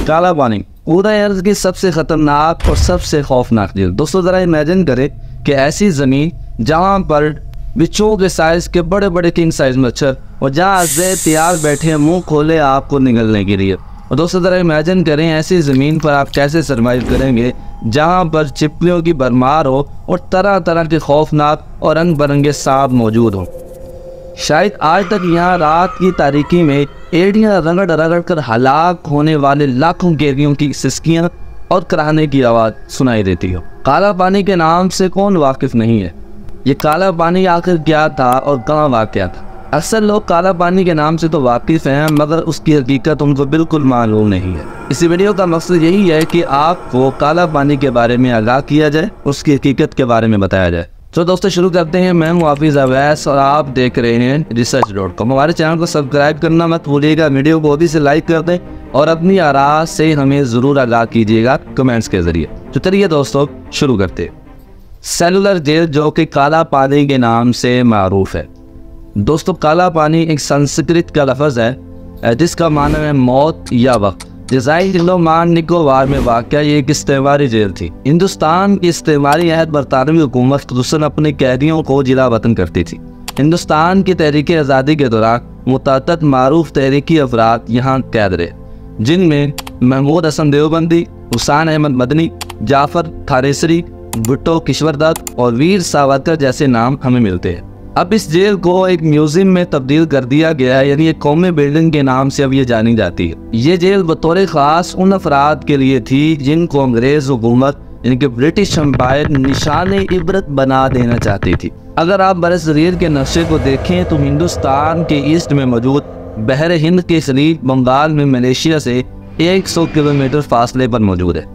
काला पानी पूरे अर्ज की सबसे खतरनाक और सबसे खौफनाक झील। दोस्तों ज़रा इमेजिन करें कि ऐसी ज़मीन जहाँ पर बिच्छुओं के साइज़ के बड़े बड़े किंग साइज मच्छर और जहाँ अज़े तैयार बैठे हैं मुंह खोले आपको निगलने के लिए। और दोस्तों ज़रा इमेजिन करें ऐसी ज़मीन पर आप कैसे सर्वाइव करेंगे जहाँ पर छिपकलियों की भरमार हो और तरह तरह के खौफनाक और रंग बिरंगे सांप मौजूद हों। शायद आज तक यहाँ रात की तारीकी में एड़ियाँ रगड़ रगड़ कर हलाक होने वाले लाखों कैदियों की सिसकियाँ और कराहने की आवाज़ सुनाई देती हो। काला पानी के नाम से कौन वाकिफ़ नहीं है? ये काला पानी आखिर क्या था और कहाँ वाक़या था? अक्सर लोग काला पानी के नाम से तो वाकिफ़ हैं मगर उसकी हकीकत उनको बिल्कुल मालूम नहीं है। इस वीडियो का मकसद यही है कि आपको काला पानी के बारे में आगाह किया जाए, उसकी हकीकत के बारे में बताया जाए। तो दोस्तों शुरू करते हैं। मैं हाफिज़ अवैस और आप देख रहे हैं research.com। हमारे चैनल को सब्सक्राइब करना मत भूलिएगा, वीडियो को भी से लाइक कर दें और अपनी आराज़ से हमें ज़रूर आगाह कीजिएगा कमेंट्स के ज़रिए। तो चलिए दोस्तों शुरू करते हैं। सेलुलर जेल जो कि काला पानी के नाम से मारूफ है। दोस्तों काला पानी एक संस्कृत का लफ्ज़ है जिसका माना है मौत या वक्त। जज़ाइर अंडमान निकोबार में वाक़या ये एक इस्तेमारी जेल थी। हिंदुस्तान की इस्तेमारी अहद बरतानवी हुकूमत खुसूसन अपने कैदियों को जिला वतन करती थी। हिंदुस्तान की तहरीक आज़ादी के दौरान मुतअद्दिद मारूफ तहरीकी अफराद यहाँ कैद रहे, जिनमें महमूद हसन देवबंदी, हुसैन अहमद मदनी, जाफ़र थानेसरी, भुट्टो किश्वरदत्त और वीर सावरकर जैसे नाम हमें मिलते हैं। अब इस जेल को एक म्यूजियम में तब्दील कर दिया गया है, यानी एक कौमी बिल्डिंग के नाम से अब ये जानी जाती है। ये जेल बतौर ख़ास उन अफराद के लिए थी जिनको अंग्रेज़ हुकूमत यानी कि ब्रिटिश एम्पायर निशाने इबरत बना देना चाहती थी। अगर आप बरसगीर के नक्शे को देखें तो हिंदुस्तान के ईस्ट में मौजूद बहर हिंद के खलीज बंगाल में मलेशिया से 100 किलोमीटर फासले पर मौजूद है।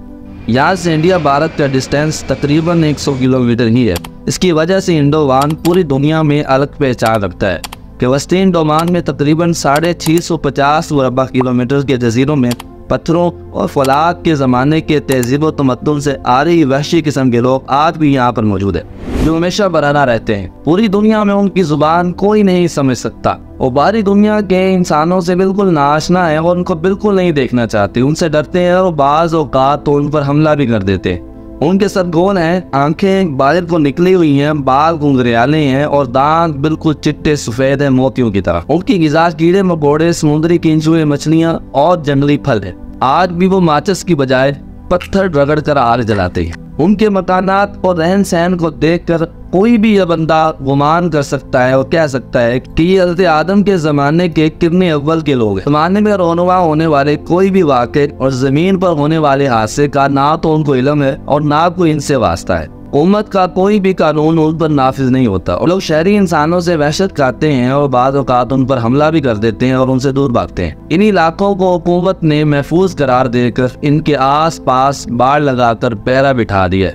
यहाँ से इंडिया भारत का डिस्टेंस तकरीबन 100 किलोमीटर ही है। इसकी वजह से इंडोवान पूरी दुनिया में अलग पहचान रखता है कि वस्ती इंडोमान में तकरीबन 650 मुरबा किलोमीटर के जजीरों में पत्थरों और फलाक के ज़माने के तहजीब व तमद्दुन से आ रही वहशी किस्म के लोग आज भी यहाँ पर मौजूद है, जो हमेशा बराना रहते हैं। पूरी दुनिया में उनकी ज़ुबान कोई नहीं समझ सकता और बाहरी दुनिया के इंसानों से बिल्कुल नाआशना है और उनको बिल्कुल नहीं देखना चाहते, उनसे डरते हैं और बाज़ औक़ात तो उन पर हमला भी कर देते हैं। उनके सर गोल हैं, आंखें बाहर को निकली हुई हैं, बाल घुंघरियाले हैं और दांत बिल्कुल चिट्टे सफ़ेद हैं मोतियों की तरह। उनकी ग़िज़ा कीड़े मकोड़े, समुद्री केंचुए, मछलियाँ और जंगली फल है। आज भी वो माचिस की बजाय पत्थर रगड़ कर आग जलाते हैं। उनके मकानात और रहन सहन को देखकर कोई भी यह बंदा गुमान कर सकता है और कह सकता है कि ये हज़रत आदम के ज़माने के किरने अव्वल के लोग हैं। ज़माने में रोनुमा होने वाले कोई भी वाक़े और ज़मीन पर होने वाले हादसे का ना तो उनको इल्म है और ना कोई इनसे वास्ता है। उम्मत का कोई भी कानून उन पर नाफिज नहीं होता और लोग शहरी इंसानों से वहशत खाते हैं और बाद औक़ात उन पर हमला भी कर देते हैं और उनसे दूर भागते हैं। इन इलाकों को हुकूमत ने महफूज करार देकर इनके आस पास बाड़ लगाकर पहरा बिठा दिया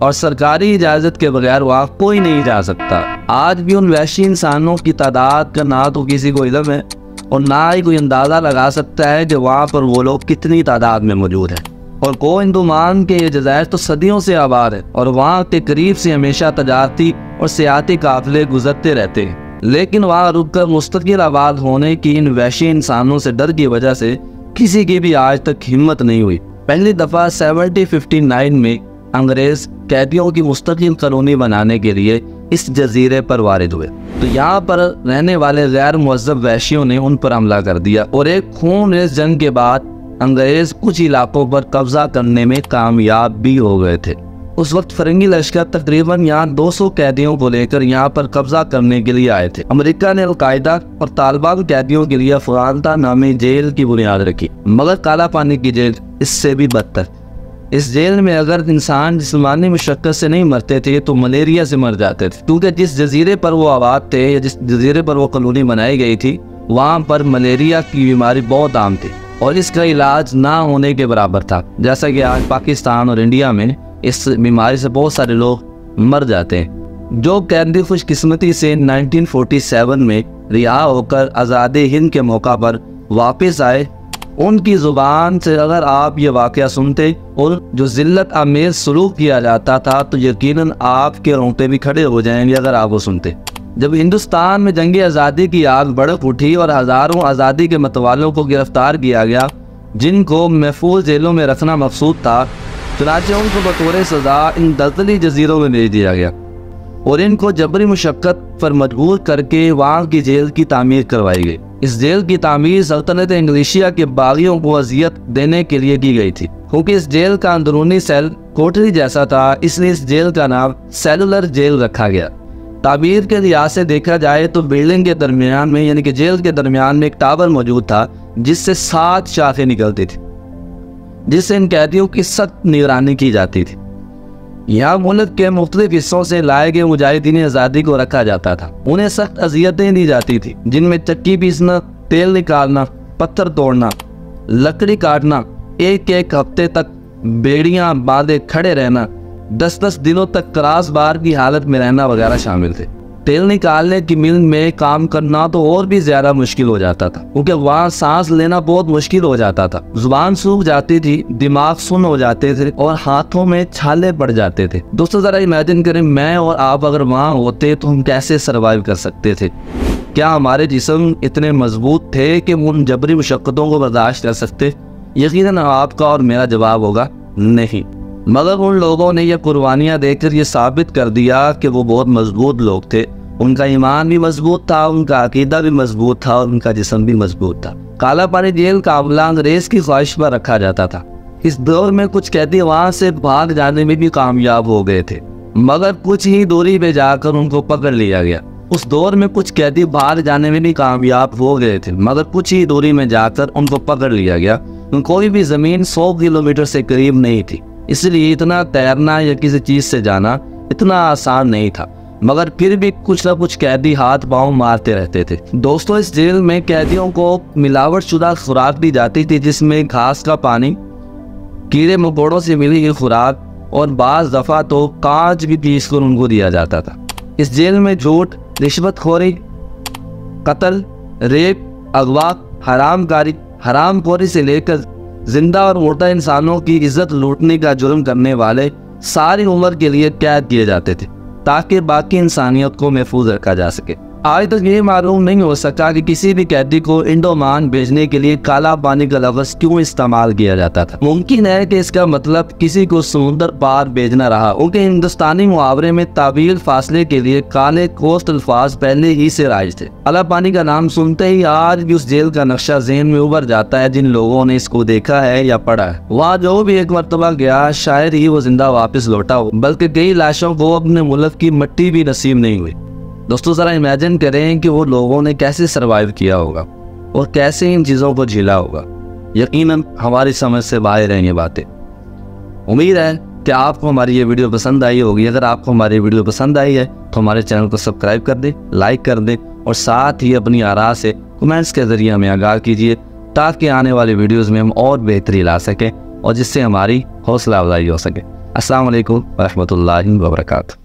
और सरकारी इजाज़त के बगैर वहाँ कोई नहीं जा सकता। आज भी उन वहशी इंसानों की तादाद का ना तो किसी को इल्म है और ना ही कोई अंदाज़ा लगा सकता है कि वहाँ पर वो लोग कितनी तादाद में मौजूद हैं। और को हिंदुमान के ये जज़ायर तो सदियों से आबाद है और वहाँ के करीब से हमेशा तजारती और सियाती काफ़िले गुजरते रहते हैं, लेकिन वहाँ रुक कर मुस्तकिल आबाद होने की इन वहशी इंसानों से डर की वजह से किसी की भी आज तक हिम्मत नहीं हुई। पहली दफ़ा 1759 में अंग्रेज़ कैदियों की मुस्तकिल कॉलोनी बनाने के लिए इस जजीरे पर वारिद हुए, तो यहाँ पर रहने वाले गैर मुअज़्ज़ब वहशियों ने उन पर हमला कर दिया और एक खूनरेज़ जंग के बाद अंग्रेज़ कुछ इलाकों पर कब्जा करने में कामयाब भी हो गए थे। उस वक्त फरंगी लश्कर तकरीबन यहाँ 200 कैदियों को लेकर यहाँ पर कब्जा करने के लिए आए थे। अमेरिका ने अलकायदा और तालिबान कैदियों के लिए अफगानिस्तान नामी जेल की बुनियाद रखी, मगर काला पानी की जेल इससे भी बदतर। इस जेल में अगर इंसान जिस्मानी मुशक्क़त से नहीं मरते थे तो मलेरिया से मर जाते थे, क्योंकि जिस जजीरे पर वो आबाद थे या जिस जजीरे पर वो कॉलोनी बनाई गई थी वहाँ पर मलेरिया की बीमारी बहुत आम थी और इसका इलाज ना होने के बराबर था। जैसा कि आज पाकिस्तान और इंडिया में इस बीमारी से बहुत सारे लोग मर जाते हैं। जो कैदी खुशकिस्मती से 1947 में रिहा होकर आज़ादी हिंद के मौका पर वापस आए, उनकी ज़ुबान से अगर आप ये वाक़या सुनते और जो ज़िल्लत आमेज़ सलूक किया जाता था तो यकीनन आपके रोंगटे भी खड़े हो जाएंगे अगर आप वो सुनते। जब हिंदुस्तान में जंग आज़ादी की आग भड़क उठी और हज़ारों आज़ादी के मतवालों को गिरफ्तार किया गया, जिनको महफूज जेलों में रखना मकसूद था, चुनांचे उनको बतौर सज़ा इन दलदली जजीरों में भेज दिया गया और इनको जबरी मुशक्क़त पर मजबूर करके वहाँ की जेल की तामीर करवाई गई। इस जेल की तामीर सल्तनत इंग्लिशिया के बागियों को अजियत देने के लिए की गई थी। क्योंकि इस जेल का अंदरूनी सेल कोठरी जैसा था, इसलिए इस जेल का नाम सेलुलर जेल रखा गया। ताबीर के लिहाज से देखा जाए तो बिल्डिंग के दरमियान में यानी कि जेल के दरमियान में एक टावर मौजूद था जिससे 7 शाखें निकलती थी, जिससे इन कैदियों की सख्त निगरानी की जाती थी। यहाँ मुल्क के मुख्तलिफ हिस्सों से लाए गए मुजाहिदीन आज़ादी को रखा जाता था। उन्हें सख्त अजियतें दी जाती थी, जिनमें चक्की पीसना, तेल निकालना, पत्थर तोड़ना, लकड़ी काटना, एक हफ्ते तक बेड़ियाँ बांधे खड़े रहना, 10-10 दिनों तक क्रॉस बार की हालत में रहना वगैरह शामिल थे। तेल निकालने की मिल में काम करना तो और भी ज़्यादा मुश्किल हो जाता था, क्योंकि वहाँ सांस लेना बहुत मुश्किल हो जाता था। जुबान सूख जाती थी, दिमाग सुन्न हो जाते थे और हाथों में छाले पड़ जाते थे। दोस्तों ज़रा इमेजिन करें, मैं और आप अगर वहाँ होते तो हम कैसे सर्वाइव कर सकते थे? क्या हमारे जिस्म इतने मजबूत थे कि उन जबरी मुशक्क़तों को बर्दाश्त कर सकते? यकीनन आपका और मेरा जवाब होगा नहीं। मगर उन लोगों ने यह कुर्बानियाँ देकर ये साबित कर दिया कि वो बहुत मजबूत लोग थे। उनका ईमान भी मजबूत था, उनका अकीदा भी मजबूत था और उनका जिस्म भी मजबूत था। काला पानी जेल का अमला अंग्रेज की ख्वाहिश पर रखा जाता था। इस दौर में कुछ कैदी वहाँ से भाग जाने में भी कामयाब हो गए थे, मगर कुछ ही दूरी पे जाकर उनको पकड़ लिया गया। उस दौर में कुछ कैदी भाग जाने में भी कामयाब हो गए थे, मगर कुछ ही दूरी में जाकर उनको पकड़ लिया गया। कोई भी ज़मीन 100 किलोमीटर से करीब नहीं थी, इसलिए इतना तैरना या किसी चीज़ से जाना इतना आसान नहीं था। मगर फिर भी कुछ ना कुछ कैदी हाथ पांव मारते रहते थे। दोस्तों इस जेल में कैदियों को मिलावट शुदा खुराक दी जाती थी, जिसमें घास का पानी, कीड़े मकोड़ों से मिली हुई खुराक और बाज़ दफ़ा तो कांच भी पीस कर उनको दिया जाता था। इस जेल में झूठ, रिश्वतखोरी, कत्ल, रेप, अगवा, हरामखोरी से लेकर जिंदा और मुर्दा इंसानों की इज्जत लूटने का जुर्म करने वाले सारी उम्र के लिए कैद किए जाते थे, ताकि बाकी इंसानियत को महफूज रखा जा सके। आज तक ये मालूम नहीं हो सका कि किसी भी कैदी को इंडोमान भेजने के लिए काला पानी का लफ्ज़ क्यों इस्तेमाल किया जाता था। मुमकिन है कि इसका मतलब किसी को समुंदर पार भेजना रहा। उनके हिंदुस्तानी मुहावरे में तावील फासले के लिए काले कोस्त अल्फाज पहले ही से राइज थे। काला पानी का नाम सुनते ही आज भी उस जेल का नक्शा ज़हन में उभर जाता है जिन लोगों ने इसको देखा है या पढ़ा है। वहाँ जो भी एक मरतबा गया शायद ही वो जिंदा वापस लौटा हो, बल्कि कई लाशों को अपने मुल्क की मिट्टी भी नसीब नहीं हुई। दोस्तों ज़रा इमेजिन करें कि वो लोगों ने कैसे सरवाइव किया होगा और कैसे इन चीज़ों को झेला होगा। यकीनन हमारी समझ से बाहर हैं ये बातें। उम्मीद है कि आपको हमारी ये वीडियो पसंद आई होगी। अगर आपको हमारी वीडियो पसंद आई है तो हमारे चैनल को सब्सक्राइब कर दें, लाइक कर दें और साथ ही अपनी आरा से कमेंट्स के ज़रिए हमें आगाह कीजिए, ताकि आने वाली वीडियोज़ में हम और बेहतरी ला सकें और जिससे हमारी हौसला अफजाई हो सके। अस्सलाम वालेकुम व रहमतुल्लाहि व बरकातहू।